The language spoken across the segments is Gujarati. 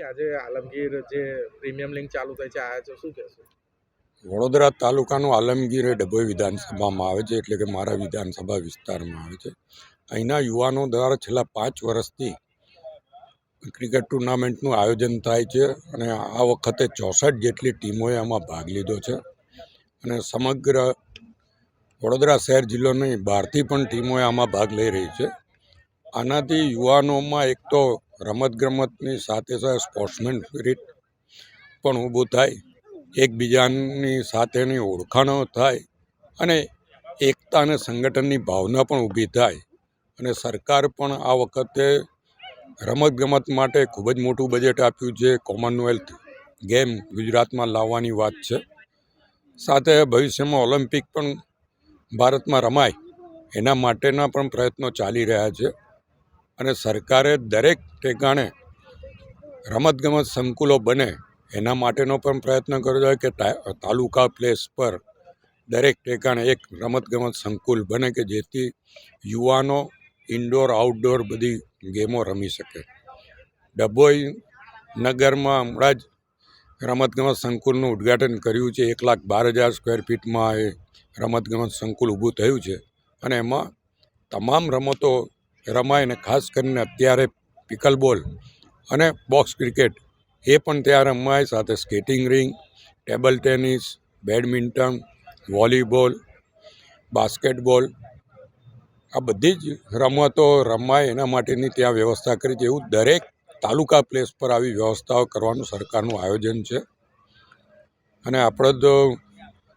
આજે આલમગીર જે પ્રીમિયમ લીગ ચાલુ થઈ છે આયા છે, શું કહેશો? વડોદરા તાલુકાનું આલમગીર એ ડભોઈ વિધાનસભામાં આવે છે, એટલે કે મારા વિધાનસભા વિસ્તારમાં આવે છે. અહીંના યુવાનો દ્વારા છેલ્લા 5 વર્ષથી ક્રિકેટ ટુર્નામેન્ટનું આયોજન થાય છે અને આ વખતે 64 જેટલી ટીમોએ આમાં ભાગ લીધો છે અને સમગ્ર વડોદરા શહેર જિલ્લો નહીં, બહારથી પણ ટીમોએ આમાં ભાગ લઈ રહી છે. આનાથી યુવાનોમાં એક તો રમતગમતની સાથે સાથે સ્પોર્ટ્સમેન સ્પિરિટ પણ ઊભું થાય, એકબીજાની સાથેની ઓળખાણો થાય અને એકતા અને સંગઠનની ભાવના પણ ઊભી થાય. અને સરકાર પણ આ વખતે રમતગમત માટે ખૂબ જ મોટું બજેટ આપ્યું છે. કોમનવેલ્થ ગેમ ગુજરાતમાં લાવવાની વાત છે. સાથે ભવિષ્યમાં ઓલિમ્પિક પણ ભારતમાં રમાય એના માટેના પણ પ્રયત્નો ચાલી રહ્યા છે. અને સરકારે દરેક ઠેકાણે રમતગમત સંકુલો બને એના માટેનો પણ પ્રયત્ન કર્યો છે કે તાલુકા પ્લેસ પર દરેક ઠેકાણે એક રમતગમત સંકુલ બને કે જેથી યુવાનો ઇન્ડોર આઉટડોર બધી ગેમો રમી શકે. ડભોઈ નગરમાં હમણાં જ રમતગમત સંકુલનું ઉદ્ઘાટન કર્યું છે. 1,12,000 સ્ક્વેર ફીટમાં એ રમતગમત સંકુલ ઊભું થયું છે અને એમાં તમામ રમતો રમાય ને ખાસ કરીને અત્યારે પિકલ બોલ અને બોક્સ ક્રિકેટ એ પણ ત્યાં રમાય, સાથે skating ring, table tennis, badminton, volleyball, basketball આ બધી જ રમતો રમાય એના માટેની ત્યાં વ્યવસ્થા કરી છે. એવું દરેક તાલુકા પ્લેસ પર આવી વ્યવસ્થાઓ કરવાનું સરકારનું આયોજન છે. અને આપણે તો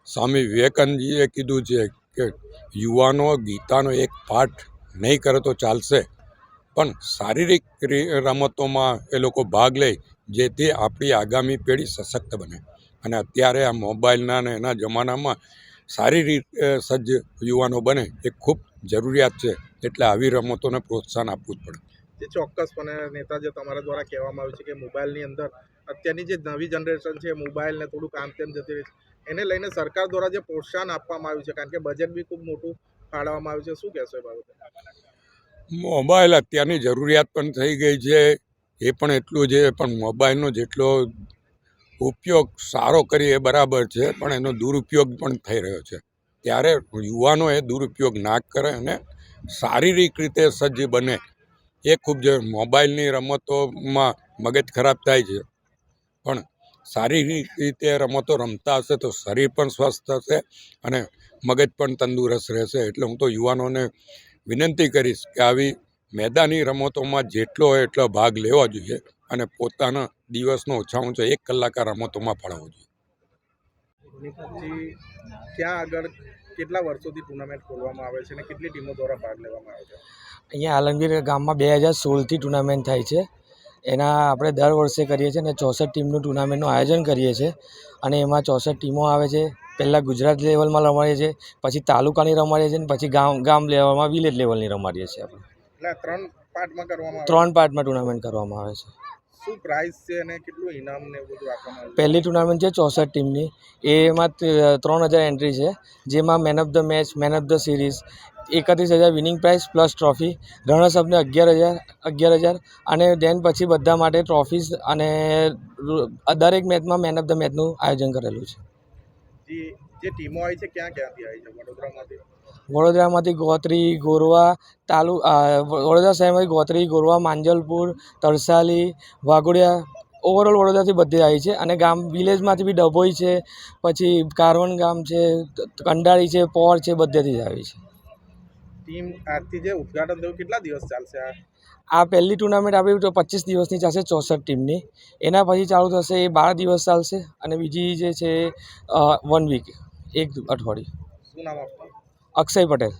સ્વામી વિવેકાનંદજીએ કીધું છે કે યુવાનો ગીતાનો એક પાઠ નહીં કરે તો ચાલશે, પણ શારીરિક રમતોમાં એ લોકો ભાગ લે જેથી આપણી આગામી પેઢી સશક્ત બને. અને અત્યારે આ મોબાઈલના અને એના જમાનામાં શારીરિક સજ્જ યુવાનો બને એ ખૂબ જરૂરિયાત છે. એટલે આવી રમતોને પ્રોત્સાહન આપવું જ પડે. જે ચોક્કસપણે નેતા જે તમારા દ્વારા કહેવામાં આવ્યું છે કે મોબાઈલની અંદર અત્યારની જે નવી જનરેશન છે મોબાઈલને થોડું કામ તેમ જતી રહી છે, એને લઈને સરકાર દ્વારા જે પ્રોત્સાહન આપવામાં આવ્યું છે, કારણ કે બજેટ બી ખૂબ મોટું ફાળવવામાં આવ્યું છે, શું કહેશો એ બાબતે? મોબાઈલ અત્યારની જરૂરિયાત પણ થઈ ગઈ છે, એ પણ એટલું છે, પણ મોબાઈલનો જેટલો ઉપયોગ સારો કરીએ એ બરાબર છે, પણ એનો દુરુપયોગ પણ થઈ રહ્યો છે. ત્યારે યુવાનો એ દુરુપયોગ ના કરે અને શારીરિક રીતે સજ્જ બને એ ખૂબ જરૂર. મોબાઈલની રમતોમાં મગજ ખરાબ થાય છે, પણ શારીરિક રીતે રમતો રમતા હશે તો શરીર પણ સ્વસ્થ હશે અને મગજ પણ તંદુરસ્ત રહેશે. એટલે હું તો યુવાનોને વિનંતી કરીશ કે આવી મેદાની રમતોમાં જેટલો હોય એટલો ભાગ લેવો જોઈએ અને પોતાના દિવસનો ઓછામાં ઓછો 1 કલાક આ રમતોમાં ફાળવવો જોઈએ. ક્યાં આગળ કેટલા વર્ષોથી ટુર્નામેન્ટ ખોલવામાં આવે છે અને કેટલી ટીમો દ્વારા ભાગ લેવામાં આવે છે? અહીંયા આલમગીર ગામમાં 2016થી ટુર્નામેન્ટ થાય છે. એના આપણે દર વર્ષે કરીએ છીએ અને 64 ટીમનું ટુર્નામેન્ટનું આયોજન કરીએ છીએ. અને એમાં 64 ટીમો આવે છે. પહેલાં ગુજરાત લેવલમાં રમાડીએ છીએ, પછી તાલુકાની રમાડીએ છીએ, પછી ગામ લેવલમાં વિલેજ લેવલની રમાડીએ છીએ. આપણે એટલે 3 પાર્ટમાં કરવામાં આવે છે? 3 પાર્ટમાં ટુર્નામેન્ટ કરવામાં આવે છે. શું પ્રાઇસ છે અને કેટલું ઇનામ ને બધું આપવામાં આવે છે? પહેલી ટુર્નામેન્ટ છે 64 ટીમની, એમાં 3000 એન્ટ્રી છે, જેમાં man of the match, man of the series 31,000 winning prize plus trophy, રનર્સઅપને 11,000 અને દેન પછી બધા માટે ટ્રોફીઝ અને દરેક મેચમાં મેન ઓફ ધ મેચનું આયોજન કરેલું છે. જે ટીમો આવી છે ક્યાંથી આવી છે? વડોદરામાંથી ગોત્રી, ગોરવા, વડોદરા શહેરમાંથી ગોત્રી, ગોરવા, માંજલપુર, તરસાલી, વાઘોડિયા, ઓવરઓલ વડોદરાથી બધી આવી છે. અને ગામ વિલેજમાંથી બી ડભોઈ છે, પછી કારવણ ગામ છે, કંડાળી છે, પોર છે, બધેથી જ આવી છે. ટીમ આજથી જે ઉદ્ઘાટન થયું કેટલા દિવસ ચાલશે? આ પહેલી ટુર્નામેન્ટ આપણી તો 25 દિવસની ચાલશે 64 ટીમની. એના પછી ચાલુ થશે એ 12 દિવસ ચાલશે અને બીજી જે છે 1 વીક, 1 અઠવાડિયું. શું નામ આપનું? અક્ષય પટેલ.